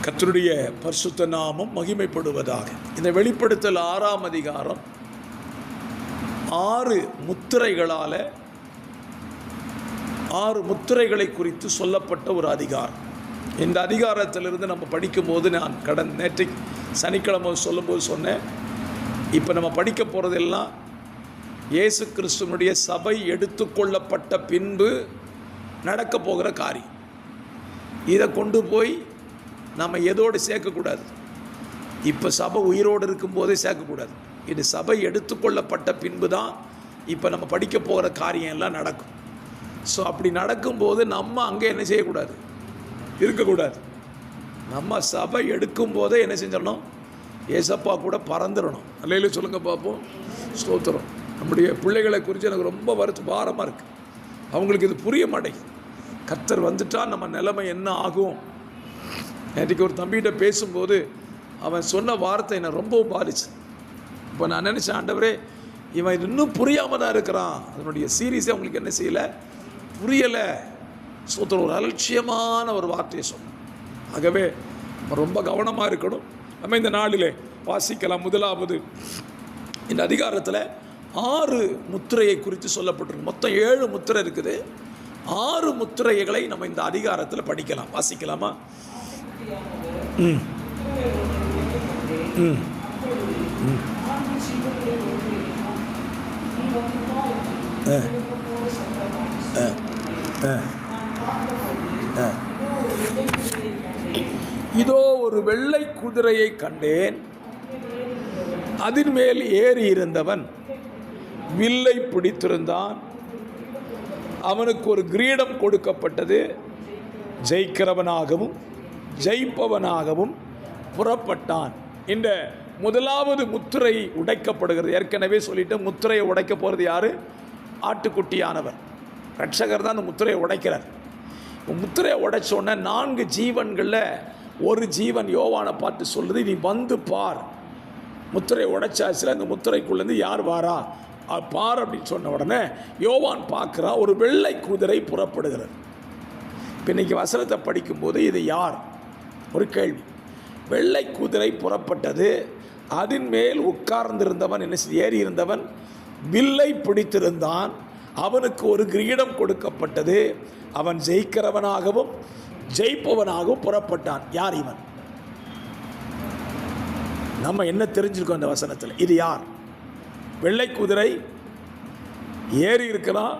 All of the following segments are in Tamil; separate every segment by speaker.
Speaker 1: கர்த்தருடைய பரிசுத்த நாமம் மகிமைப்படுவதாக. இந்த வெளிப்படுத்தல் 6ஆம் அதிகாரம் 6 முத்திரைகளால் 6 முத்திரைகளை குறித்து சொல்லப்பட்ட ஒரு அதிகாரம். இந்த அதிகாரத்திலிருந்து நம்ம படிக்கும்போது நான் நேற்றை சனிக்கிழமை சொல்லும்போது சொன்னேன், இப்போ நம்ம படிக்க போகிறதெல்லாம் இயேசு கிறிஸ்துவனுடைய சபை எடுத்துக்கொள்ளப்பட்ட பின்பு நடக்க போகிற காரியம். இதை கொண்டு போய் நம்ம எதோடு சேர்க்கக்கூடாது. இப்போ சபை உயிரோடு இருக்கும்போதே சேர்க்கக்கூடாது. இது சபை எடுத்துக்கொள்ளப்பட்ட பின்பு தான் இப்போ நம்ம படிக்க போகிற காரியம் எல்லாம் நடக்கும். ஸோ அப்படி நடக்கும்போது நம்ம அங்கே என்ன செய்யக்கூடாது, இருக்கக்கூடாது. நம்ம சபை எடுக்கும்போதே என்ன செஞ்சிடணும், ஏசப்பா கூட பறந்துடணும். அல்லையில சொல்லுங்க பார்ப்போம். ஸ்தோத்திரம். நம்முடைய பிள்ளைகளை குறித்து எனக்கு ரொம்ப பாரமாக இருக்குது. அவங்களுக்கு இது புரிய மாட்டேங்குது. கர்த்தர் வந்துட்டால் நம்ம நிலைமை என்ன ஆகும். நேற்றுக்கு ஒரு தம்பிகிட்ட பேசும்போது அவன் சொன்ன வார்த்தை என்னை ரொம்ப பாதிச்சு. இப்போ நான் நினச்சேன், ஆண்டவரே இவன் இன்னும் புரியாமல் தான் இருக்கிறான். அதனுடைய சீரியஸே அவங்களுக்கு என்ன செய்யலை, புரியலை. ஸ்தோத்திரம். ஒரு அலட்சியமான ஒரு வார்த்தையை சொன்னான். ஆகவே நம்ம ரொம்ப கவனமாக இருக்கணும். நம்ம இந்த நாளில் வாசிக்கலாம். முதலாவது இந்த அதிகாரத்தில் 6 முத்திரையை குறித்து சொல்லப்பட்டிருக்கு. மொத்தம் 7 முத்திரை இருக்குது. 6 முத்திரைகளை நம்ம இந்த அதிகாரத்தில் படிக்கலாம். வாசிக்கலாமா? இதோ ஒரு வெள்ளை குதிரையை கண்டேன். அதன் மேல் ஏறி இருந்தவன் வில்லை பிடித்திருந்தான். அவனுக்கு ஒரு கிரீடம் கொடுக்கப்பட்டது. ஜெயிக்கிறவனாகவும் ஜெயிப்பவனாகவும் புறப்பட்டான். இந்த முதலாவது முத்திரை உடைக்கப்படுகிறது. ஏற்கனவே சொல்லிட்டு, முத்திரையை உடைக்க போகிறது யார்? ஆட்டுக்குட்டியானவர். ரட்சகர் தான் அந்த முத்திரையை உடைக்கிறார். முத்திரையை உடைச்சோடனே 4 ஜீவன்களில் ஒரு ஜீவன் யோவானை பார்த்து சொல்லுது, நீ வந்து பார். முத்திரையை உடைச்சாச்சுல அந்த முத்திரைக்குள்ளேருந்து யார் வாரா பார் அப்படின்னு சொன்ன உடனே யோவான் பார்க்குறா, ஒரு வெள்ளை குதிரை புறப்படுகிறது. இப்போ இன்றைக்கி வசனத்தை படிக்கும்போது இது யார் ஒரு கேள்வி. வெள்ளை குதிரை புறப்பட்டது. அதன் மேல் உட்கார்ந்திருந்தவன் என்ன ஏறி இருந்தவன் வில்லை பிடித்திருந்தான். அவனுக்கு ஒரு கிரீடம் கொடுக்கப்பட்டது. அவன் ஜெயிக்கிறவனாகவும் ஜெயிப்பவனாகவும் புறப்பட்டான். யார் இவன்? நம்ம என்ன தெரிஞ்சிருக்கோம் இந்த வசனத்தில்? இது யார்? வெள்ளை குதிரை ஏறி இருக்கலாம்,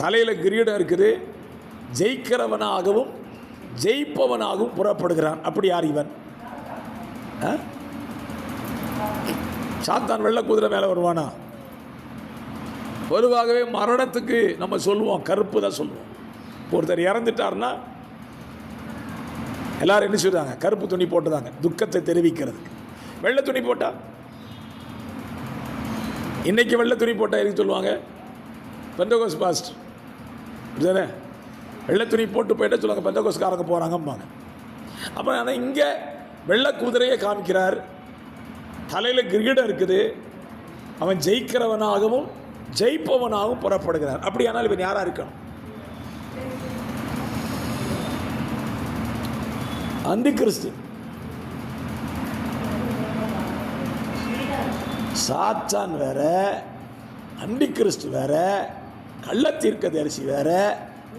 Speaker 1: தலையில் கிரீடம் இருக்குது, ஜெயிக்கிறவனாகவும் ஜெயிப்பவனாகவும் புறப்படுகிறான். அப்படி யார் இவன்? சாத்தான் வெள்ளை குதிரை மேலே வருவானா? பொதுவாகவே மரணத்துக்கு நம்ம சொல்லுவோம் கருப்பு தான் சொல்லுவோம். ஒருத்தர் இறந்துட்டார்னா எல்லாரும் என்ன சொல்றாங்க? கருப்பு துணி போட்டுதாங்க துக்கத்தை தெரிவிக்கிறதுக்கு. வெள்ளை துணி போட்டா, இன்னைக்கு வெள்ளை துணி போட்டால் எதுக்கு சொல்லுவாங்க? பெந்தகோஸ் பாஸ்ட் தானே, வெள்ளை துணி போட்டு போயிட்டா சொல்லுவாங்க பெந்தகோஸ்காரங்க போகிறாங்கம்பாங்க. அப்போ ஆனால் இங்கே வெள்ளை குதிரையை காமிக்கிறார். தலையில் கிரீடம் இருக்குது. அவன் ஜெயிக்கிறவனாகவும் ஜெயிப்பவனாகவும் புறப்படுகிறார். அப்படியானால் இவன் யாராக இருக்கணும்? அந்தி கிறிஸ்து. சாத்தான் வேற, அந்தி கிறிஸ்து வேற, கள்ளத்தீர்க்கதரிசி வேற,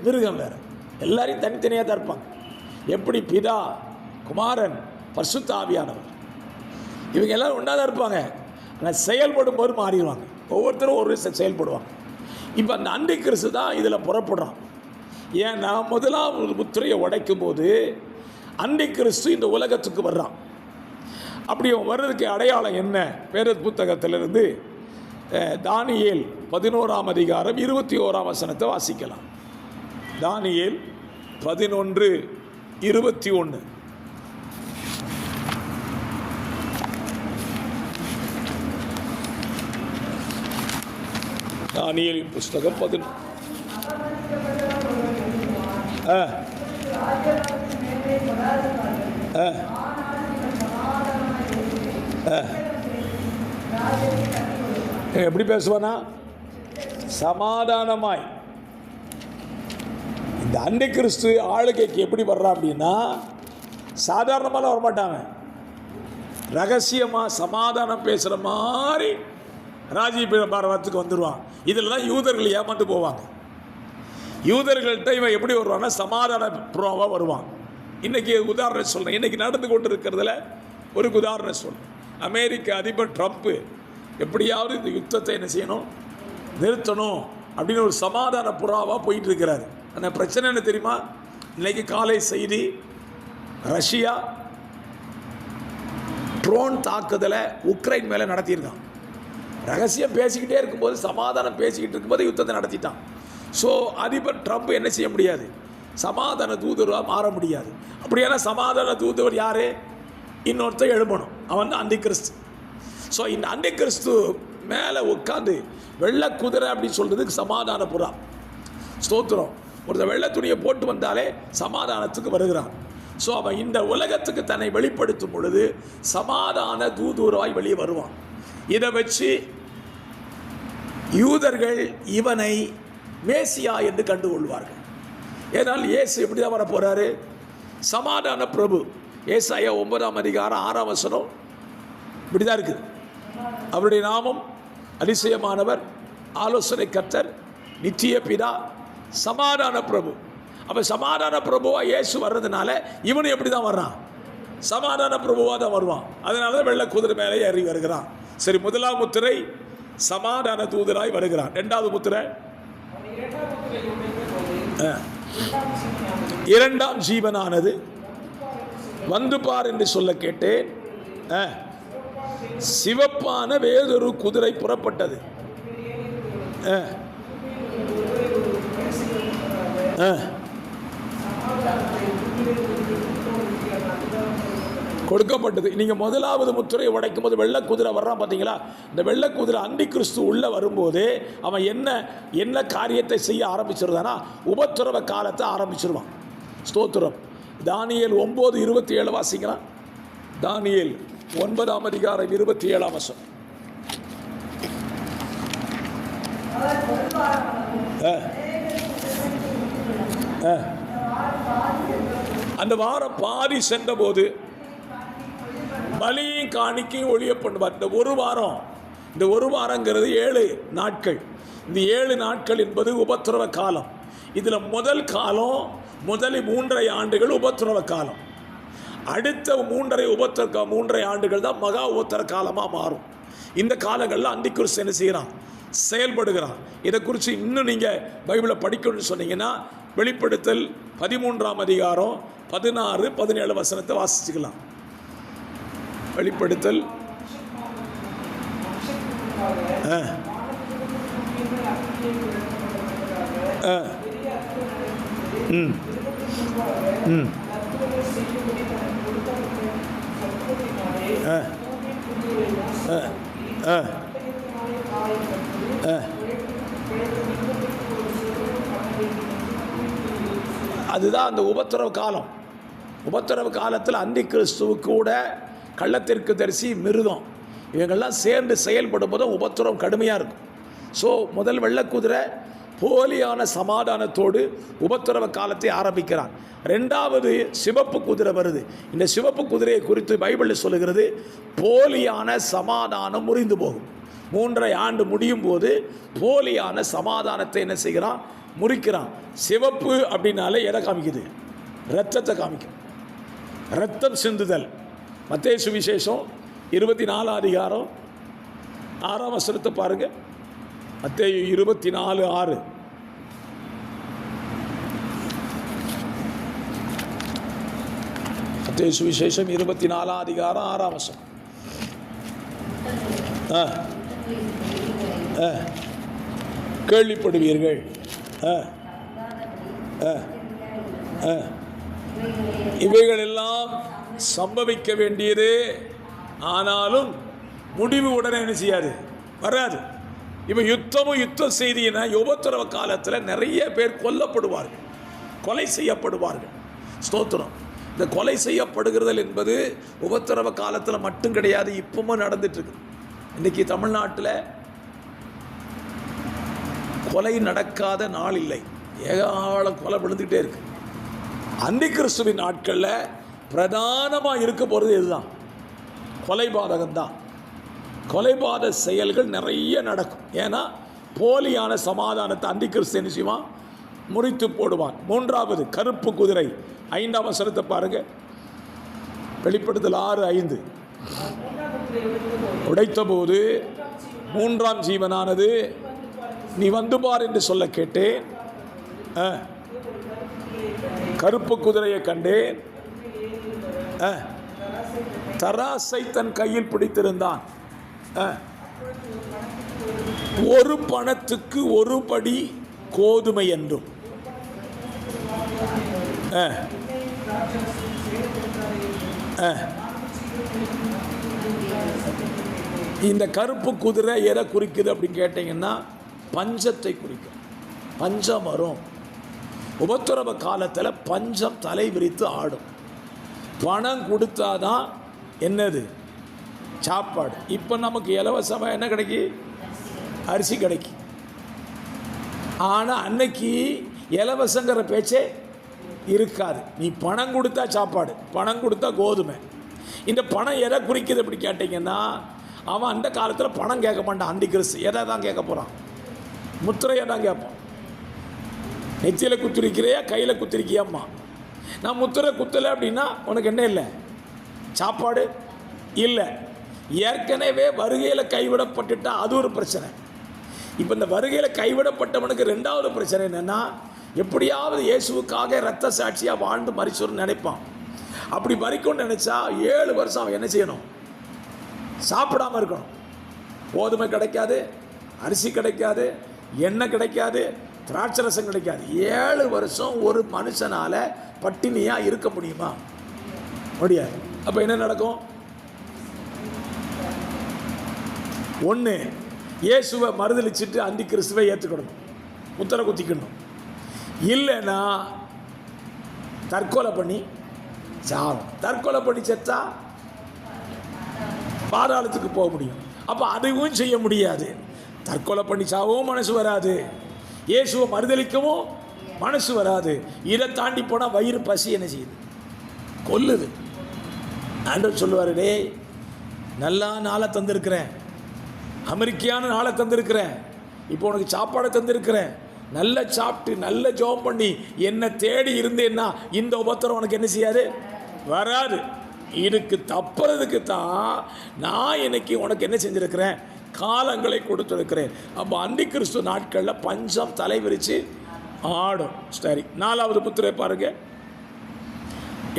Speaker 1: மிருகம் வேற. எல்லாரையும் தனித்தனியாக தான் இருப்பாங்க. எப்படி பிதா, குமாரன், பரிசுத்த ஆவியானவர், இவங்க எல்லாரும் ஒன்றா தான் இருப்பாங்க. ஆனால் செயல்படும் போது மாறிடுவாங்க. ஒவ்வொருத்தரும் ஒரு செயல்படுவாங்க. இப்போ அந்த அந்தி கிறிஸ்து தான் இதில் புறப்படுறான். ஏன்னா முதலாவது முத்திரையை உடைக்கும் போது அந்தி கிறிஸ்து இந்த உலகத்துக்கு வர்றான். அப்படி வர்றதுக்கு அடையாளம் என்ன? வேத புத்தகத்திலிருந்து தானியேல் 11ஆம் அதிகாரம் 21ஆம் வசனத்தை வாசிக்கலாம். தானியேல் 11:21. தானியேல் புஸ்தகம் 11. எப்படி பேசுவானா? சமாதானமாய். இந்த அந்தி கிறிஸ்து ஆளுகைக்கு எப்படி வர்றா அப்படின்னா, சாதாரணமாலாம் வரமாட்டாங்க. ரகசியமாக சமாதானம் பேசுகிற மாதிரி ராஜ்யபாரத்துக்கு வந்துடுவான். இதில் தான் யூதர்கள் ஏமாந்து போவாங்க. யூதர்கள்ட்ட இவன் எப்படி வருவான்னா சமாதான புறாவாக வருவான். இன்றைக்கி உதாரணம் சொல்கிறேன். இன்றைக்கி நடந்து கொண்டு இருக்கிறதுல ஒரு உதாரணம் சொல்கிறேன். அமெரிக்க அதிபர் ட்ரம்ப்பு எப்படியாவது இந்த யுத்தத்தை என்ன செய்யணும், நிறுத்தணும் அப்படின்னு ஒரு சமாதான புறாவாக போயிட்டு இருக்கிறாரு. ஆனால் பிரச்சனை என்ன தெரியுமா? இன்றைக்கி காலை செய்தி, ரஷ்யா ட்ரோன் தாக்குதலை உக்ரைன் மேலே நடத்தியிருக்கான். ரகசியம் பேசிக்கிட்டே இருக்கும்போது, சமாதானம் பேசிக்கிட்டு இருக்கும்போது யுத்தத்தை நடத்திட்டான். ஸோ அதிபர் ட்ரம்ப் என்ன செய்ய முடியாது, சமாதான தூதுவராக மாற முடியாது. அப்படியான சமாதான தூதுவர் யார்? இன்னொருத்தர் எழுப்பணும். அவன் தான் அந்தி கிறிஸ்து. ஸோ இந்த அந்தி கிறிஸ்து மேலே உட்காந்து வெள்ளை குதிரை அப்படின்னு சொல்கிறதுக்கு சமாதான புறா. ஸ்தோத்திரம். ஒருத்தர் வெள்ளை துணியை போட்டு வந்தாலே சமாதானத்துக்கு வருகிறான். ஸோ அவன் இந்த உலகத்துக்கு தன்னை வெளிப்படுத்தும் பொழுது சமாதான தூதுவராய் வெளியே வருவான். இதை வச்சு யூதர்கள் இவனை மேசியா என்று கண்டுகொள்வார்கள். ஏனால் இயேசு எப்படி தான் வர போகிறாரு? சமாதான பிரபு. ஏசாயா 9ஆம் அதிகாரம் 6ஆம் வசனம் இப்படி தான் இருக்குது. அவருடைய நாமம் அதிசயமானவர், ஆலோசனை கர்த்தர், நித்திய பிதா, சமாதான பிரபு. அப்போ சமாதான பிரபுவாக இயேசு வர்றதுனால இவனு எப்படி தான் வர்றான்? சமாதான பிரபுவாக தான் வருவான். அதனால தான் வெள்ளை குதிரை மேலே ஏறி வருகிறான். சரி, முதலாம் முத்திரை சமாதான தூதராய் வருகிறான். இரண்டாவது முத்திரை இரண்டாம் ஜீவனானது வந்து பார் என்று சொல்ல கேட்டேன். சிவப்பான வேறொரு குதிரை புறப்பட்டது. கொடுக்கப்பட்டது. நீங்கள் முதலாவது முத்திரையை உடைக்கும் போது வெள்ளை குதிரை வர்றான் பார்த்தீங்களா? இந்த வெள்ளை குதிரை அந்தி கிறிஸ்து உள்ளே வரும்போது அவன் என்ன காரியத்தை செய்ய ஆரம்பிச்சிருந்தானா, உபத்திரவ காலத்தை ஆரம்பிச்சிருவான். ஸ்தோத்திரம். தானியேல் 9:27 வாசிக்கலாம். தானியேல் 9ஆம் அதிகாரம் 27ஆம் வசனம். அந்த வாரம் பாதி சென்ற போது பலியும் காணிக்கையும் ஒழிய பண்ணுவார். இந்த ஒரு வாரங்கிறது 7 நாட்கள். இந்த 7 நாட்கள் என்பது உபத்திரவ காலம். இதில் முதல் காலம், முதல் 3.5 ஆண்டுகள் உபத்திரவ காலம். அடுத்த 3.5 ஆண்டுகள் தான் மகா உபத்திர காலமாக மாறும். இந்த காலங்களில் அந்தி கிறிஸ்து என்ன செய்கிறான்? செயல்படுகிறான். இதை குறித்து இன்னும் நீங்கள் பைபிளை படிக்கணும்னு சொன்னீங்கன்னா வெளிப்படுத்தல் 13ஆம் அதிகாரம் 16-17 வசனத்தை வாசிச்சுக்கலாம். வெளிப்படுத்தல் அதுதான் அந்த உபத்திரவ காலம். உபத்திரவ காலத்தில் அந்தி கிறிஸ்துவ கூட கள்ளத்திற்கு தரிசி, மிருகம் இவங்கெல்லாம் சேர்ந்து செயல்படும் போது உபத்திரவம் கடுமையாக இருக்கும். ஸோ முதல் வெள்ளக்குதிரை போலியான சமாதானத்தோடு உபத்திரவ காலத்தை ஆரம்பிக்கிறான். ரெண்டாவது சிவப்பு குதிரை வருது. இந்த சிவப்பு குதிரையை குறித்து பைபிளில் சொல்லுகிறது, போலியான சமாதானம் முறிந்து போகும். 3.5 ஆண்டு முடியும் போது போலியான சமாதானத்தை என்ன செய்கிறான்? முறிக்கிறான். சிவப்பு அப்படின்னாலே எதை காமிக்குது? இரத்தத்தை காமிக்கும். இரத்தம் சிந்துதல். மத்தேயு சுவிசேஷம் 24 அதிகாரம் 6ஆம் வசனத்தை பாருங்க. மத்தேயு 24:6. மத்தேயு சுவிசேஷம் 24 அதிகாரம் 6ஆம் வசனம். கேள்விப்படுவீர்கள், இவைகள் எல்லாம் சம்பவிக்க வேண்டியது, ஆனாலும் முடிவு உடனே என்ன செய்யாது, வராது. இப்போ யுத்த செய்தினா உபத்திரவ காலத்தில் நிறைய பேர் கொல்லப்படுவார்கள், கொலை செய்யப்படுவார்கள். ஸ்தோத்திரம். இந்த கொலை செய்யப்படுகிறதல் என்பது உபத்திரவ காலத்தில் மட்டும் கிடையாது, இப்பவும் நடந்துட்டுருக்கு. இன்றைக்கி தமிழ்நாட்டில் கொலை நடக்காத நாள் இல்லை. ஏகால கொலை விழுந்துக்கிட்டே இருக்கு. அந்தி கிறிஸ்துவின் நாட்களில் பிரதானமாக இருக்க போகிறது இதுதான், கொலைபாதகம்தான். கொலைபாத செயல்கள் நிறைய நடக்கும். ஏன்னா போலியான சமாதானத்தை அந்திகிறிஸ்து என்ன செய்வான்? முறித்து போடுவான். மூன்றாவது கருப்பு குதிரை, 5ஆம் வசனத்தை பாருங்க. வெளிப்படுத்தல் 6:5. உடைத்தபோது 3ஆம் ஜீவனானது நீ வந்து பார் என்று சொல்ல கேட்டேன். கருப்பு குதிரையை கண்டேன். தராசை தன் கையில் பிடித்திருந்தான். ஒரு பணத்துக்கு ஒரு படி கோதுமை என்றும். இந்த கருப்பு குதிரை எதை குறிக்குது அப்படின்னு கேட்டீங்கன்னா பஞ்சத்தை குறிக்கும். பஞ்சம் வரும். உபத்திரவ காலத்தில் பஞ்சம் தலை விரித்து ஆடும். பணம் கொடுத்தாதான் என்னது? சாப்பாடு. இப்போ நமக்கு இலவசமாக என்ன கிடைக்கி? அரிசி கிடைக்கும். ஆனால் அன்னைக்கு இலவசங்கிற பேச்சே இருக்காது. நீ பணம் கொடுத்தா சாப்பாடு, பணம் கொடுத்தா கோதுமை. இந்த பணம் எதை குறிக்குது அப்படி கேட்டிங்கன்னா, அவன் அந்த காலத்தில் பணம் கேட்க மாட்டான். அந்திகிறிஸ்து எதை தான் கேட்க போகிறான்? முத்திரையை தான் கேட்பான். நெத்தியில் குத்திருக்கிறியா, கையில் குத்திருக்கியாம்மா? நான் முத்திரை குத்தலை அப்படின்னா உனக்கு என்ன இல்லை? சாப்பாடு இல்லை. ஏற்கனவே வருகையில் கைவிடப்பட்டுட்டா அது ஒரு பிரச்சனை. இப்போ இந்த வருகையில் கைவிடப்பட்டவனுக்கு 2வது பிரச்சனை என்னென்னா, எப்படியாவது இயேசுவுக்காக இரத்த சாட்சியாக வாழ்ந்து மரிச்சோன்னு நினைப்பான். அப்படி மறிக்கணும்னு நினச்சா 7 வருஷம் அவன் என்ன செய்யணும்? சாப்பிடாமல் இருக்கணும். கோதுமை கிடைக்காது, அரிசி கிடைக்காது, எண்ணெய் கிடைக்காது, திராட்சை ரசம் கிடைக்காது. 7 வருஷம் ஒரு மனுஷனால் பட்டினியாக இருக்க முடியுமா? முடியாது. அப்போ என்ன நடக்கும்? ஒன்று, இயேசுவை மறுதலிச்சுட்டு அந்திகிறிஸ்துவை ஏற்றுக்கணும், முத்திரை குத்திக்கணும். இல்லைன்னா தற்கொலை பண்ணி சாவும். தற்கொலை பண்ணி செத்தா பாதாளத்துக்கு போக முடியும். அப்போ அதுவும் செய்ய முடியாது. தற்கொலை பண்ணி சாவும் மனசு வராது, இயேசுவை மறுதலிக்கவும் மனசு வராது. இதை தாண்டி போனால் வயிறு பசி என்ன செய்யுது? கொல்லுது. ஆண்டவர் சொல்லுவார், டேய் நல்லா நாளை தந்திருக்கிறேன், அமெரிக்கான நாளை தந்திருக்கிறேன், இப்போ உனக்கு சாப்பாடை தந்திருக்கிறேன், நல்லா சாப்பிட்டு நல்ல ஜெபம் பண்ணி என்னை தேடி இருந்தேன்னா இந்த உபத்திரம் உனக்கு என்ன செய்யாது? வராது. இதுக்கு தப்புறதுக்கு தான் நான் இன்னைக்கு உனக்கு என்ன செஞ்சுருக்கிறேன்? காலங்களை கொடுத்துருக்கிறேன். அப்போ அந்திகிறிஸ்து நாட்களில் பஞ்சம் தலைவிரித்து ஆடும். சரி, 4வது முத்திரை பாருங்க,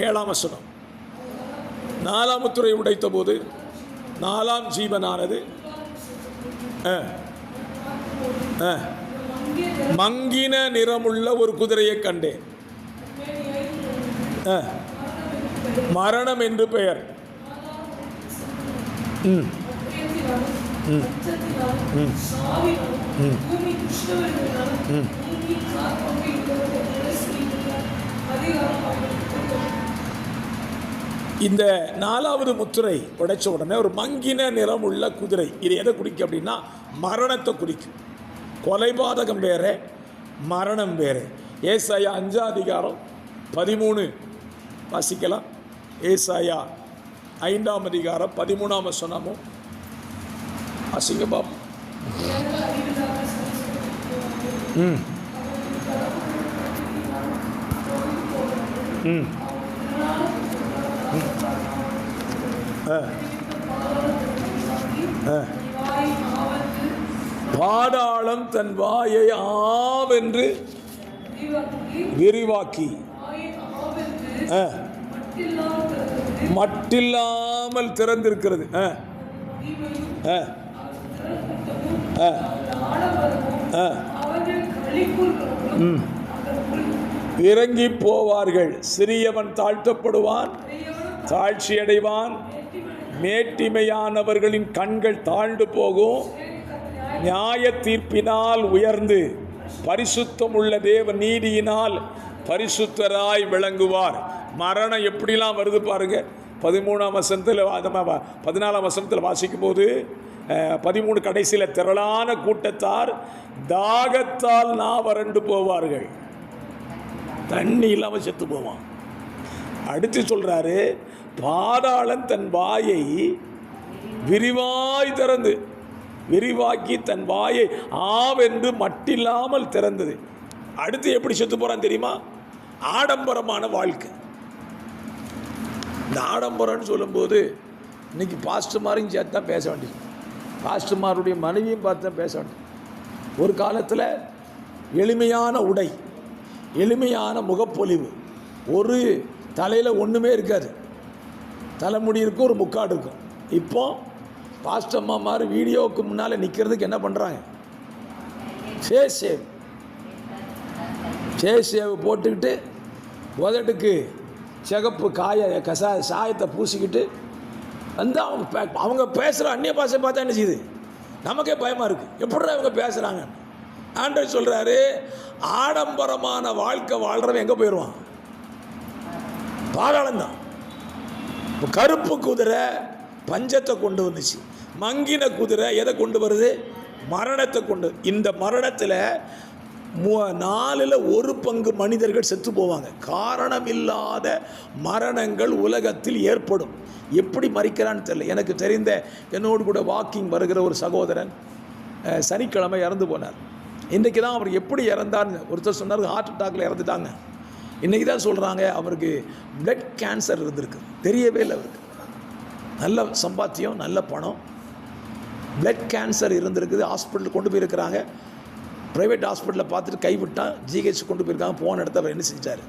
Speaker 1: 7ஆம் வசனம். 4ஆம் முத்திரை உடைத்த போது 4ஆம் ஜீவனானது மங்கின நிறமுள்ள ஒரு குதிரையை கண்டேன். மரணம் என்று பெயர். இந்த 4வது முத்திரை உடைச்ச உடனே ஒரு மங்கின நிறம் உள்ள குதிரை. இது எதை குறிக்கும் அப்படின்னா மரணத்தை குறிக்கும். கொலைபாதகம் வேற, மரணம் வேற. ஏசாயா 5ஆம் அதிகாரம் 13 வாசிக்கலாம். ஏசாயா 5ஆம் அதிகாரம் 13ஆம் வசனமும் வாசிங்க பாப்போம். பாதாளம் தன் வாயை ஆவென்று விரிவாக்கி மட்டில்லாமல் திறந்திருக்கிறது. இறங்கி போவார்கள். சிறியவன் தாழ்த்தப்படுவான், தாழ்ச்சி அடைவான். மேட்டிமையானவர்களின் கண்கள் தாழ்ந்து போகும். நியாய தீர்ப்பினால் உயர்ந்து பரிசுத்தம் உள்ள தேவ நீதியினால் பரிசுத்தராய் விளங்குவார். மரணம் எப்படிலாம் வருது பாருங்க. 13ஆம் வசனத்தில் 14ஆம் வசனத்தில் வாசிக்கும் போது 13 கடைசியில் திரளான கூட்டத்தார் தாகத்தால் வறண்டு போவார்கள். தண்ணி இல்லாமல் செத்து போவான். அடுத்து சொல்றாரு, பாதாளம் தன் வாயை விரிவாய் திறந்து, விரிவாக்கி தன் வாயை ஆவென்று மட்டில்லாமல் திறந்தது. அடுத்து எப்படி செத்து போறான் தெரியுமா? ஆடம்பரமான வாழ்க்கை. இந்த ஆடம்பரம்னு சொல்லும்போது இன்னைக்கு பாஸ்டர்மாரையும் சேர்த்து தான் பேச வேண்டியது, பாஸ்டர்மாருடைய மனைவியும் பார்த்து தான் பேச வேண்டியது. ஒரு காலத்தில் எளிமையான உடை, எளிமையான முகப்பொலிவு, ஒரு தலையில் ஒன்றுமே இருக்காது, தலைமுடி இருக்கும், ஒரு முக்காடு இருக்கும். இப்போ பாஸ்டர்மா மாதிரி வீடியோவுக்கு முன்னால் நிற்கிறதுக்கு என்ன பண்ணுறாங்க? ஃபேஸ் சேவ் போட்டுக்கிட்டு உதட்டுக்கு சிகப்பு சாயத்தை பூசிக்கிட்டு வந்து அவங்க பேசுகிற அந்நிய பாஷை பார்த்தா என்ன செய்யுது? நமக்கே பயமாக இருக்குது, எப்படிதான் இவங்க பேசுகிறாங்க. ஆண்டவர் சொல்கிறாரு, ஆடம்பரமான வாழ்க்கை வாழ்கிறவன் எங்கே போயிடுவான்? பாதாளம்தான். இப்போ கருப்பு குதிரை பஞ்சத்தை கொண்டு வந்துச்சு, மங்கின குதிரை எதை கொண்டு வருது? மரணத்தை கொண்டு. இந்த மரணத்தில் 1/4 மனிதர்கள் செத்து போவாங்க. காரணம் இல்லாத மரணங்கள் உலகத்தில் ஏற்படும். எப்படி மறிக்கிறான்னு தெரியல. எனக்கு தெரிந்த என்னோடு கூட வாக்கிங் வருகிற ஒரு சகோதரன் சனிக்கிழமை இறந்து போனார். இன்றைக்கி தான் அவர் எப்படி இறந்தார்னு ஒருத்தர் சொன்னார், ஹார்ட் அட்டாக்கில் இறந்துட்டாங்க. இன்றைக்கி தான் சொல்கிறாங்க அவருக்கு பிளட் கேன்சர் இருந்திருக்கு, தெரியவே இல்லை அவருக்கு. நல்ல சம்பாத்தியம், நல்ல பணம், பிளட் கேன்சர் இருந்திருக்குது. ஹாஸ்பிட்டலுக்கு கொண்டு போயிருக்கிறாங்க. ப்ரைவேட் ஹாஸ்பிட்டலில் பார்த்துட்டு கைவிட்டான், ஜிஹெச் கொண்டு போயிருக்காங்க. போன இடத்த அவர் என்ன செஞ்சார்?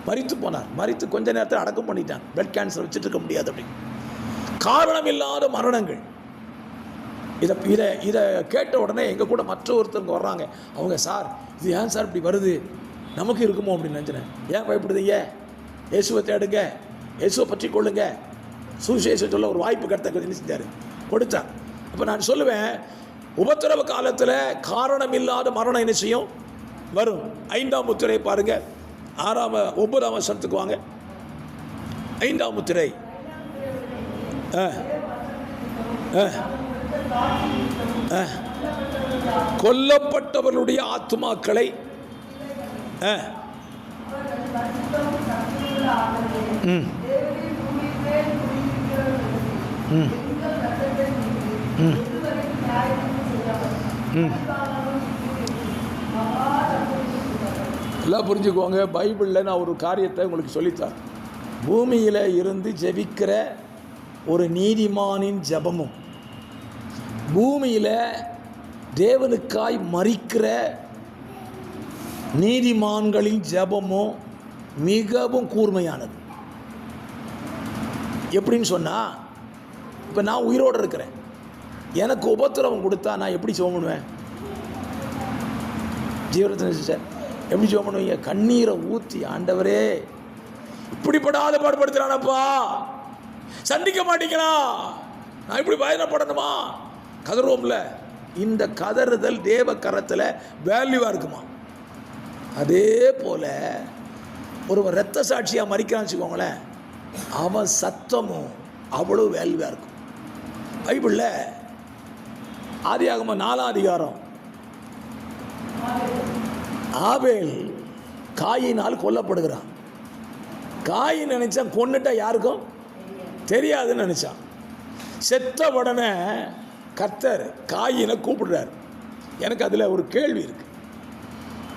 Speaker 1: மரித்து போனார். மரித்து கொஞ்ச நேரத்தில் அடக்கம் பண்ணிட்டாங்க. பிளட் கேன்சர் வச்சுட்டு இருக்க முடியாது அப்படின்னு. காரணம் இல்லாத மரணங்கள். இதை கேட்ட உடனே எங்கள் கூட மற்ற ஒருத்தவங்க வர்றாங்க. அவங்க, சார் இது ஏன் சார் இப்படி வருது, நமக்கு இருக்குமோ அப்படின்னு நினச்சினேன். ஏன் பயப்படுதீங்க? இயேசுவை தேடுங்க, இயேசுவை பற்றி கொள்ளுங்க, சுவிசேஷம் சொல்ல ஒரு வாய்ப்பு கிடைத்த என்ன செஞ்சார்? கொடுத்தார். அப்போ நான் சொல்லுவேன், உபத்திரவ காலத்தில் காரணம் இல்லாத மரணம் என்ன செய்யும்? வரும். 5ஆம் முத்திரை பாருங்க, 9ஆம் வசனத்துக்கு வாங்க. 5ஆம் முத்திரை. கொல்லப்பட்டவர்களுடைய ஆத்துமாக்களை எல்லாம் புரிஞ்சுக்கோங்க. பைபிளில் நான் ஒரு காரியத்தை உங்களுக்கு சொல்லித்தரேன். பூமியில் இருந்து ஜெபிக்கிற ஒரு நீதிமானின் ஜெபமும், பூமியில் தேவனுக்காய் மரிக்கிற நீதிமான்களின் ஜெபமும் மிகவும் கூர்மையானது. எப்படின்னு சொன்னால், இப்போ நான் உயிரோடு இருக்கிறேன், எனக்கு உபத்திரவம் கொடுத்தா நான் எப்படி ஜெபம் பண்ணுவேன்? ஜீவரத்தின சார் எப்படி ஜெபம் பண்ணுவீங்க? கண்ணீரை ஊற்றி, ஆண்டவரே இப்படிப்படாத பாடுபடுத்துறானப்பா, சந்திக்க மாட்டீங்களா, நான் இப்படி பயணப்படணுமா கதறுவோம்ல. இந்த கதறுதல் தேவ கரத்தில் வேல்யூவாக இருக்குமா? அதே போல் ஒருவன் இரத்த சாட்சியாக மறிக்கிறான்னு வச்சுக்கோங்களேன், அவன் சத்தமும் அவ்வளோ வேல்யூவாக இருக்கும். பைபிளில் ஆதியாகமம் 4ஆம் அதிகாரம், ஆபேல் காயினால் கொல்லப்படுகிறான். காயின் நினைச்சான் கொன்னுட்டா யாருக்கும் தெரியாதுன்னு நினைச்சான். செத்த உடனே கர்த்தர் காயினை கூப்பிடுறார். எனக்கு அதில் ஒரு கேள்வி இருக்கு.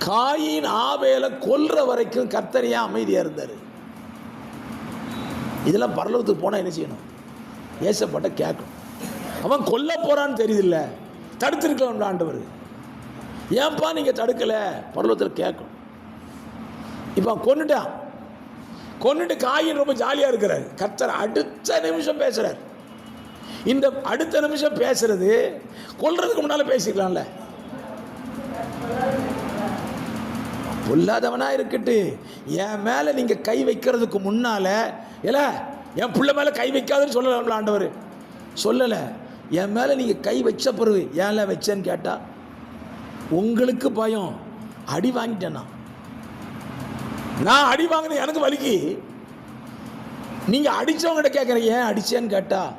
Speaker 1: காயின் ஆபேலை கொல்ற வரைக்கும் கர்த்தர் ஏன் அமைதியாக இருந்தார்? இதெல்லாம் பரலோகத்துக்கு போனால் என்ன செய்யணும்? ஏசப்பட்ட கேட்கணும். அவன் கொல்ல போறான்னு தெரியுதில்ல, தடுத்திருக்கலாம் ஆண்டவர். ஏன்பா நீங்கள் தடுக்கலை? பரலோகத்தில் கேட்கணும். இப்போ கொன்னுட்டான், கொன்னுட்டு காயின் ரொம்ப ஜாலியாக இருக்கிறார். கர்த்தர் அடுத்த நிமிஷம் பேசுகிறார். இந்த அடுத்த நிமிஷம் பேசுறது கொல்றதுக்கு முன்னால் பேசிக்கலாம்ல. பொல்லாதவனா இருக்கட்டு, என் மேலே நீங்கள் கை வைக்கிறதுக்கு முன்னால், இல்லை என் பிள்ளை மேலே கை வைக்காதுன்னு சொல்லலாம்ல ஆண்டவர். சொல்லலை. என் மேலே நீங்கள் கை வச்ச பிறகு ஏன்ல வச்சேன்னு கேட்டால், உங்களுக்கு பயம், அடி வாங்கிட்டேன்னா. நான் அடி வாங்கினது எனக்கு வலிக்கு, நீங்கள் அடித்தவங்ககிட்ட கேட்குறேன் ஏன் அடித்தேன்னு கேட்டால்,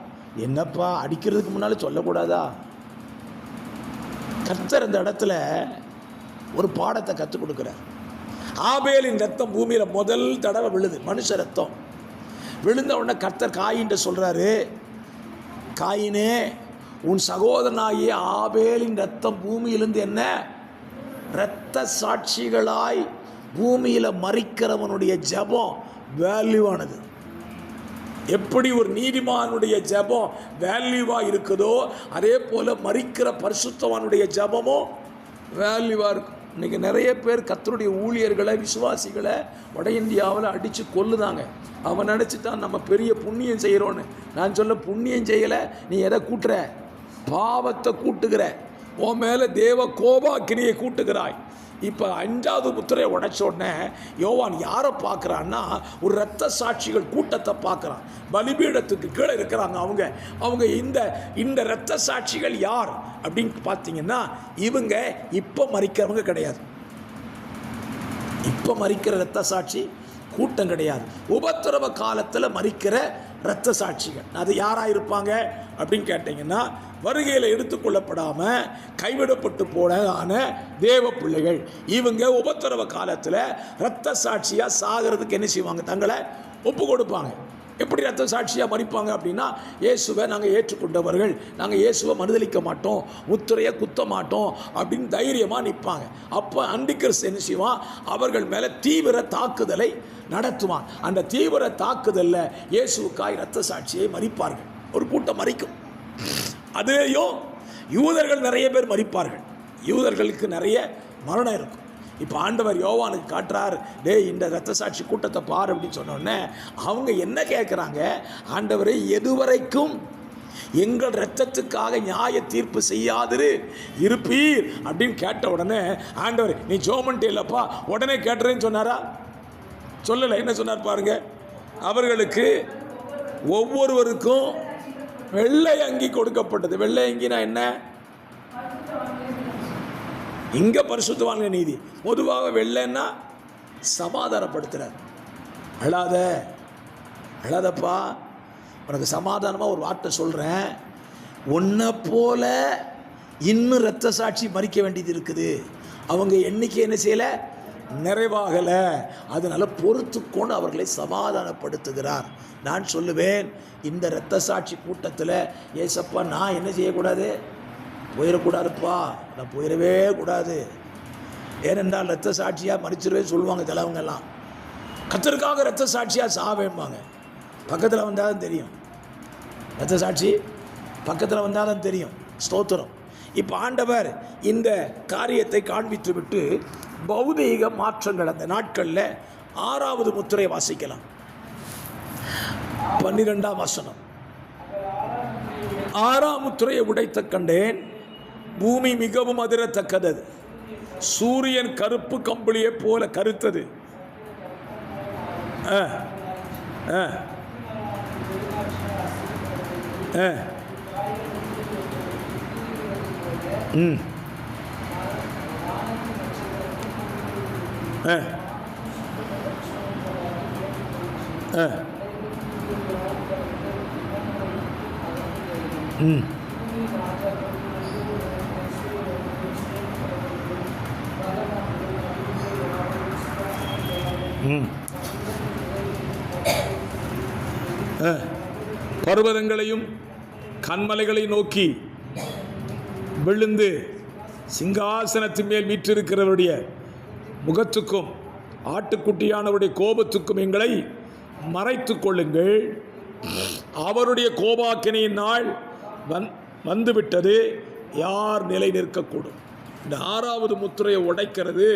Speaker 1: என்னப்பா அடிக்கிறதுக்கு முன்னால் சொல்லக்கூடாதா? கர்த்தர் இந்த இடத்துல ஒரு பாடத்தை கற்றுக் கொடுக்குறார். ஆபேலின் ரத்தம் பூமியில் முதல் தடவை விழுது, மனுஷ ரத்தம். விழுந்த உடனே கர்த்தர் காயின்ட்ட சொல்கிறாரு, காயினே, உன் சகோதரனாகிய ஆபேலின் ரத்தம் பூமியிலிருந்து என்ன இரத்த சாட்சிகளாய் பூமியில் மரிக்கிறவனுடைய ஜெபம் வேல்யூவானது. எப்படி ஒரு நீதிமானுடைய ஜெபம் வேல்யூவாக இருக்குதோ அதே போல் மரிக்கிற பரிசுத்தவானுடைய ஜெபமும் வேல்யூவாக இருக்கும். இன்றைக்கி நிறைய பேர் கர்த்தருடைய ஊழியர்களை, விசுவாசிகளை வட இந்தியாவில் அடித்து கொல்லுதாங்க. அவன் நினச்சிட்டான் நம்ம பெரிய புண்ணியம் செய்கிறோன்னு. நான் சொல்ல, புண்ணியம் செய்யலை, நீ எதை கூட்டுற? பாவத்தை கூட்டுகிற. உன் மேலே தேவ கோபாக்கினியை கூட்டுகிறாய். இப்போ 5வது முத்திரையை உடைச்ச உடனே யோவான் யாரை பார்க்குறான்னா, ஒரு இரத்த சாட்சிகள் கூட்டத்தை பார்க்குறான். பலிபீடத்துக்கு கீழே இருக்கிறாங்க. அவங்க இந்த இரத்த சாட்சிகள் யார் அப்படின்னு பார்த்தீங்கன்னா, இவங்க இப்போ மரிக்கிறவங்க கிடையாது. இப்போ மரிக்கிற இரத்த சாட்சி கூட்டம் கிடையாது. உபத்திரவ காலத்தில் மரிக்கிற இரத்த சாட்சிகள் அது யாராக இருப்பாங்க அப்படின்னு கேட்டிங்கன்னா, வருகையில் எடுத்துக்கொள்ளப்படாமல் கைவிடப்பட்டு போன தேவ பிள்ளைகள். இவங்க உபத்திரவ காலத்தில் இரத்த சாட்சியாக சாகிறதுக்கு என்ன செய்வாங்க? தங்களை ஒப்பு கொடுப்பாங்க. எப்படி இரத்த சாட்சியாக மரிப்பாங்க அப்படின்னா, இயேசுவை நாங்கள் ஏற்றுக்கொண்டவர்கள், நாங்கள் இயேசுவை மறுதளிக்க மாட்டோம், முத்திரையை குத்த மாட்டோம் அப்படின்னு தைரியமாக நிற்பாங்க. அப்போ அந்திகிறிஸ்து என்ன செய்வான்? அவர்கள் மேலே தீவிர தாக்குதலை நடத்துவான். அந்த தீவிர தாக்குதலில் இயேசுவுக்காய் இரத்த சாட்சியை மரிப்பார்கள். ஒரு கூட்டம் மரிக்கும். அதையும் யூதர்கள் நிறைய பேர் மரிப்பார்கள். யூதர்களுக்கு நிறைய மரணம் இருக்கும். இப்போ ஆண்டவர் யோவானுக்கு காட்டுறார், டேய் இந்த இரத்த சாட்சி கூட்டத்தை பார் அப்படின்னு சொன்னோடனே அவங்க என்ன கேட்குறாங்க? ஆண்டவரை, எதுவரைக்கும் எங்கள் இரத்தத்துக்காக நியாய தீர்ப்பு செய்யாதிரு இருப்பீர் அப்படின்னு கேட்ட உடனே ஆண்டவர், நீ ஜோமன்ட்டு இல்லைப்பா உடனே கேட்டுறேன்னு சொன்னாரா? சொல்லலை. என்ன சொன்னார் பாருங்க, அவர்களுக்கு ஒவ்வொருவருக்கும் வெள்ளை அங்கி கொடுக்கப்பட்டது. வெள்ளை அங்கினா என்ன? இங்கே பரிசுத்தவான்கள் நீதி. பொதுவாக வெள்ளைன்னா சமாதானப்படுத்துகிறார். அழாதப்பா, உனக்கு சமாதானமாக ஒரு வார்த்தை சொல்கிறேன். உன்னை போல இன்னும் இரத்த சாட்சி மரிக்க வேண்டியது இருக்குது. அவங்க எண்ணிக்கை என்ன செய்யலை, நிறைவாகலை. அதனால் பொறுத்து கொண்டு அவர்களை சமாதானப்படுத்துகிறார். நான் சொல்லுவேன், இந்த இரத்த சாட்சி கூட்டத்தில் ஏசப்பா நான் என்ன செய்யக்கூடாது? போயிடக்கூடாதுப்பா, நான் போயிடவே கூடாது. ஏனென்றால் இரத்த சாட்சியாக மறிச்சிடவே சொல்லுவாங்க சிலவங்கெல்லாம். கர்த்தருக்காக இரத்த சாட்சியாக சாவேம்பாங்க. பக்கத்தில் வந்தால் தான் தெரியும். இரத்த சாட்சி பக்கத்தில் வந்தால் தான் தெரியும். ஸ்தோத்திரம். இப்போ ஆண்டவர் இந்த காரியத்தை காண்பித்து விட்டு பௌதீக மாற்றங்கள் அந்த நாட்களில் 6வது முத்திரை வாசிக்கலாம். 12ஆம் வசனம். 6ஆம் முத்திரையை உடைத்த கண்டேன், பூமி மிகவும் அதிரத்தக்கது, சூரியன் கருப்பு கம்பளியை போல கருத்தது. பர்வதங்களையும் கண்மலைகளை நோக்கி விழுந்து சிங்காசனத்தின் மேல் வீற்றிருக்கிறவருடைய முகத்துக்கும் ஆட்டுக்குட்டியானவருடைய கோபத்துக்கும் எங்களை மறைத்து கொள்ளுங்கள். அவருடைய கோபாக்கினையின் நாள் வந்துவிட்டது, யார் நிலை நிற்கக்கூடும்? இந்த 6வது முத்திரையை உடைக்கிறது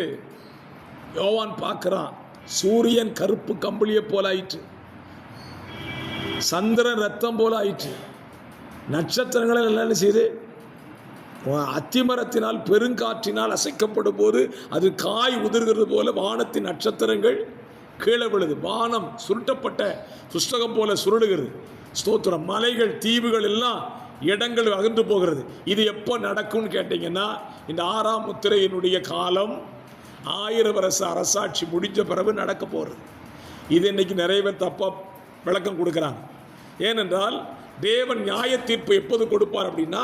Speaker 1: யோவான் பார்க்குறான். சூரியன் கருப்பு கம்பளியை போல ஆயிற்று, சந்திரன் ரத்தம் போல ஆயிற்று, நட்சத்திரங்களை என்ன செய்து அத்திமரத்தினால் பெருங்காற்றினால் அசைக்கப்படும் போது அது காய் உதிர்கிறது போல வானத்தின் நட்சத்திரங்கள் கீழே விழுது. வானம் சுருட்டப்பட்ட புஸ்தகம் போல சுருளுகிறது. ஸ்தோத்திரம். மலைகள் தீவுகள் எல்லாம் இடங்கள் அகன்று போகிறது. இது எப்போ நடக்கும்னு கேட்டிங்கன்னா, இந்த 6ஆம் முத்திரையினுடைய காலம் 1000 வருஷ அரசாட்சி முடிஞ்ச பிறகு நடக்க போகிறது. இது இன்னைக்கு நிறைய பேர் தப்பாக விளக்கம் கொடுக்குறாங்க. ஏனென்றால் தேவன் நியாய தீர்ப்பு எப்போது கொடுப்பார் அப்படின்னா,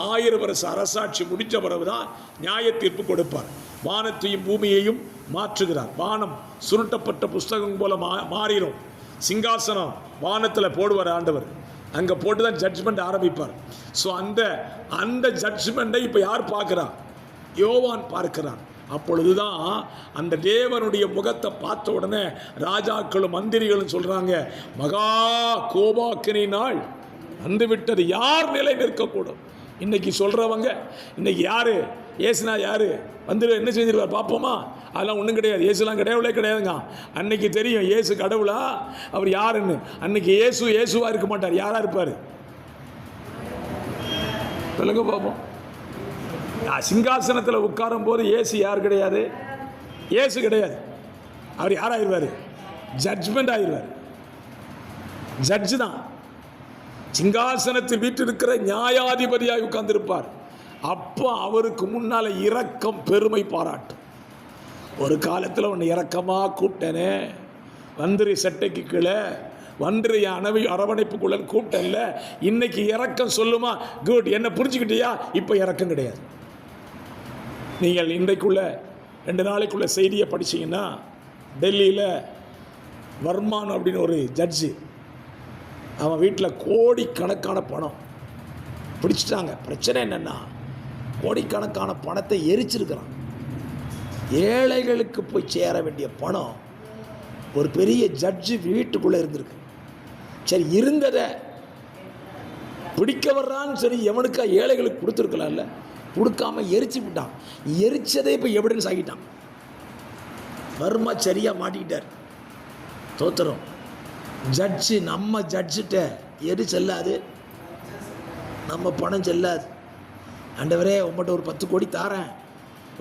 Speaker 1: 1000 வருஷ அரசாட்சி முடிஞ்ச பிறகு தான் நியாய தீர்ப்பு கொடுப்பார். வானத்தையும் பூமியையும் மாற்றுகிறார். வானம் சுருட்டப்பட்ட புஸ்தகம் போல மாறிடும். சிங்காசனம் வானத்தில் போடுவார் ஆண்டவர். அங்கே போட்டு தான் ஜட்ஜ்மெண்ட் ஆரம்பிப்பார். ஸோ அந்த ஜட்ஜ்மெண்ட்டை இப்போ யார் பார்க்குறா? யோவான் பார்க்கிறான். அப்பொழுதுதான் அந்த தேவனுடைய முகத்தை பார்த்த உடனே ராஜாக்களும் மந்திரிகளும் சொல்கிறாங்க, மகா கோபாக்கினை நாள் வந்துவிட்டது, யார் நிலை நிற்கக்கூடும்? இன்னைக்கு சொல்கிறவங்க இன்னைக்கு யார்? ஏசுனா யார்? வந்துடு என்ன செஞ்சிருவார் பார்ப்போமா? அதெல்லாம் ஒன்றும் கிடையாது. ஏசுலாம் கடவுளே கிடையாதுங்க. அன்னைக்கு தெரியும் ஏசு கடவுளா அவர் யாருன்னு. அன்னைக்கு ஏசுவா இருக்க மாட்டார். யாராக இருப்பார் சொல்லுங்க பார்ப்போம். சிங்காசனத்தில் உட்காரும் போது ஏசு யார் கிடையாது? ஏசு கிடையாது. அவர் யாராயிருவார்? ஜட்ஜ்மெண்ட் ஆயிடுவார். ஜட்ஜு தான். சிங்காசனத்தில் வீட்டிருக்கிற நியாயாதிபதியாக உட்கார்ந்திருப்பார். அப்போ அவருக்கு முன்னால் இரக்கம் பெருமை பாராட்டும். ஒரு காலத்தில் உன்னை இரக்கமாக கூப்பிட்டேனே, வந்துரு சட்டைக்கு கீழே வந்துரு என் அரவணைப்புக்குள்ள கூப்பிட்டேன்ல, இன்னைக்கு இரக்கம் சொல்லுமா? குட், என்ன புரிஞ்சுக்கிட்டியா? இப்போ இரக்கம் கிடையாது. நீங்கள் இன்றைக்குள்ள 2 நாளைக்குள்ள செய்தியை படிச்சீங்கன்னா, டெல்லியில் வர்மான் அப்படின்னு ஒரு ஜட்ஜு, அவன் வீட்டில் கோடிக்கணக்கான பணம் பிடிச்சிட்டாங்க. பிரச்சனை என்னென்னா, கோடிக்கணக்கான பணத்தை எரிச்சிருக்கிறான். ஏழைகளுக்கு போய் சேர வேண்டிய பணம் ஒரு பெரிய ஜட்ஜு வீட்டுக்குள்ளே இருந்திருக்கு. சரி, இருந்ததை பிடிக்க வர்றான்னு சரி எவனுக்கா ஏழைகளுக்கு கொடுத்துருக்கலாம்ல, கொடுக்காம எரிச்சு விட்டான். எரிச்சதே இப்போ எவிடன்ஸ் ஆகிட்டான். வர்மா சரியாக மாட்டிக்கிட்டார். தோத்திரம். ஜட்ஜு, நம்ம ஜட்ஜிட்ட எது செல்லாது, நம்ம பணம் செல்லாது. ஆண்டவரே உங்கள்கிட்ட ஒரு 10 கோடி தாரேன்,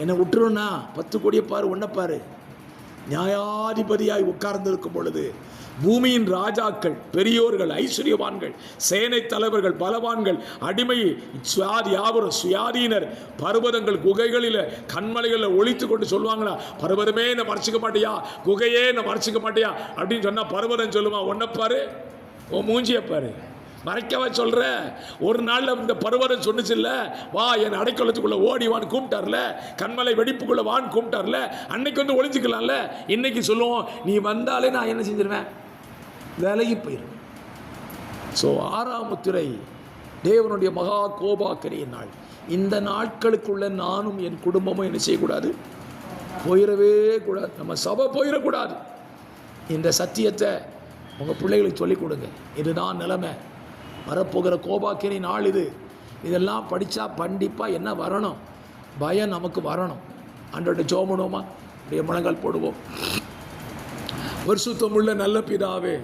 Speaker 1: என்னை விட்டுருன்னா 10 கோடியை பாரு, ஒன்றை பாரு. நியாயாதிபதியாய் உட்கார்ந்து இருக்கும் பொழுது பூமியின் ராஜாக்கள், பெரியோர்கள், ஐஸ்வர்யவான்கள், சேனை தலைவர்கள், பலவான்கள், அடிமை யாவரும் சுயாதீனர் பர்வதங்கள் குகைகளில் கண்மலைகளில் ஒழித்து கொண்டு சொல்லுவாங்களா, பர்வதமே என்னை மறைச்சிக்க மாட்டியா, குகையே என்னை மறைச்சிக்க மாட்டியா அப்படின்னு சொன்னால் பர்வதம் சொல்லுமா, ஒன்னப்பாரு ஓ மூஞ்சியப்பாரு, மறைக்கவா சொல்கிற? ஒரு நாளில் இந்த பருவதம் சொன்னிச்சு இல்லை, வா என் அடைக்கலத்துக்குள்ளே ஓடிவான்னு கூப்பிட்டார்ல, கண்மலை வெடிப்புக்குள்ளே வான்னு கூப்பிட்டார்ல, அன்னைக்கு வந்து ஒளிஞ்சிக்கலாம்ல. இன்னைக்கு சொல்லுவோம், நீ வந்தாலே நான் என்ன செஞ்சிருவேன்? விலகி போயிடும். ஸோ 6ஆம் முத்திரை தேவனுடைய மகா கோபாக்கினை நாள். இந்த நாட்களுக்குள்ள நானும் என் குடும்பமும் என்ன செய்யக்கூடாது? போயிடவே கூடாது. நம்ம சபை போயிடக்கூடாது. இந்த சத்தியத்தை உங்கள் பிள்ளைகளுக்கு சொல்லிக் கொடுங்க. இதுதான் நிலைமை. வரப்போகிற கோபாக்கினை நாள் இது. இதெல்லாம் படித்தா கண்டிப்பாக என்ன வரணும்? பயம் நமக்கு வரணும். ஆண்டவர்கிட்ட ஜெபம் பண்ணுவோமா? அப்படியே முழங்கால் போடுவோம். பரிசுத்தமுள்ள நல்ல பிதாவே,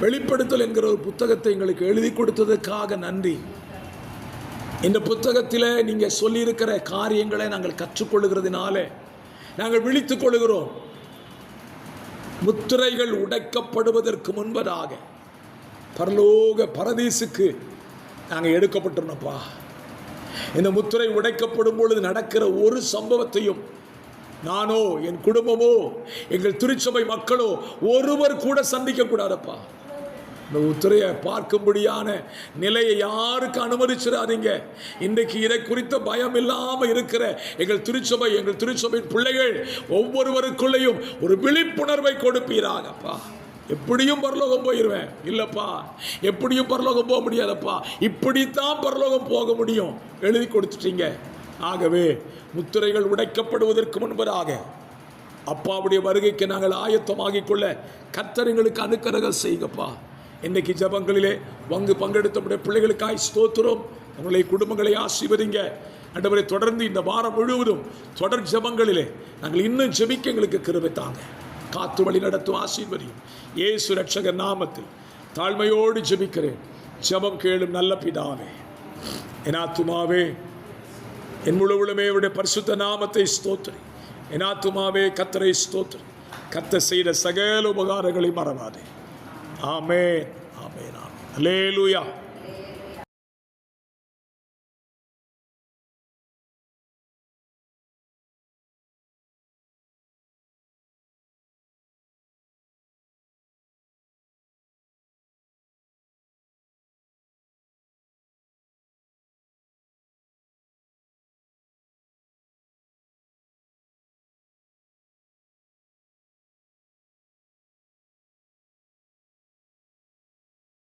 Speaker 1: வெளிப்படுத்தல் என்கிற ஒரு புத்தகத்தை எங்களுக்கு எழுதி கொடுத்ததுக்காக நன்றி. இந்த புத்தகத்தில் நீங்கள் சொல்லியிருக்கிற காரியங்களை நாங்கள் கற்றுக்கொள்ளுகிறதுனால நாங்கள் விழித்துக் கொள்கிறோம். முத்திரைகள் உடைக்கப்படுவதற்கு முன்பதாக பரலோக பரதீசுக்கு நாங்கள் எடுக்கப்பட்டிருந்தோம்ப்பா. இந்த முத்திரை உடைக்கப்படும் பொழுது நடக்கிற ஒரு சம்பவத்தையும் நானோ, என் குடும்பமோ, எங்கள் திருச்சபை மக்களோ ஒருவர் கூட சந்திக்க கூடாதப்பா. இந்த முத்திரையை பார்க்கும்படியான நிலையை யாருக்கு அனுமதிச்சிடாதீங்க. இன்றைக்கு இதை குறித்த பயம் இல்லாமல் இருக்கிற எங்கள் திருச்சபை பிள்ளைகள் ஒவ்வொருவருக்குள்ளேயும் ஒரு விழிப்புணர்வை கொடுப்பீராகப்பா. எப்படியும் பரலோகம் போயிடுவேன் இல்லைப்பா, எப்படியும் பரலோகம் போக முடியாதப்பா, இப்படித்தான் பரலோகம் போக முடியும் எழுதி கொடுத்துட்டீங்க. ஆகவே முத்திரைகள் உடைக்கப்படுவதற்கு முன்பதாக அப்பாவுடைய வருகைக்கு நாங்கள் ஆயத்தமாகிக் கொள்ள கர்த்தர் எங்களுக்கு அனுக்கிரகம் செய்யுங்கப்பா. இன்றைக்கு ஜபங்களிலே பங்கெடுத்த பிள்ளைகளுக்காய் ஸ்தோத்திரம். உங்களை குடும்பங்களை ஆசீர்வதிங்க ஆண்டவரே. தொடர்ந்து இந்த வாரம் முழுவதும் தொடர் ஜபங்களிலே நாங்கள் இன்னும் ஜெபிக்க எங்களுக்கு கிருபை தாங்க. காத்து வழி நடத்தும் ஆசீர்வதியும். இயேசு ரட்சகர் நாமத்தில் தாழ்மையோடு ஜெபிக்கிறேன். ஜெபம் கேளும் நல்ல பிதாவே. என் ஆத்துமாவே என் முழு உள்ளமே அவருடைய பரிசுத்த நாமத்தை ஸ்தோத்திரி. என் ஆத்துமாவே கர்த்தரை ஸ்தோத்திரி. கர்த்தர் செய்த சகல உபகாரங்களை மறவாதே. ஆமென், ஆமென், ஆமென். அல்லேலூயா.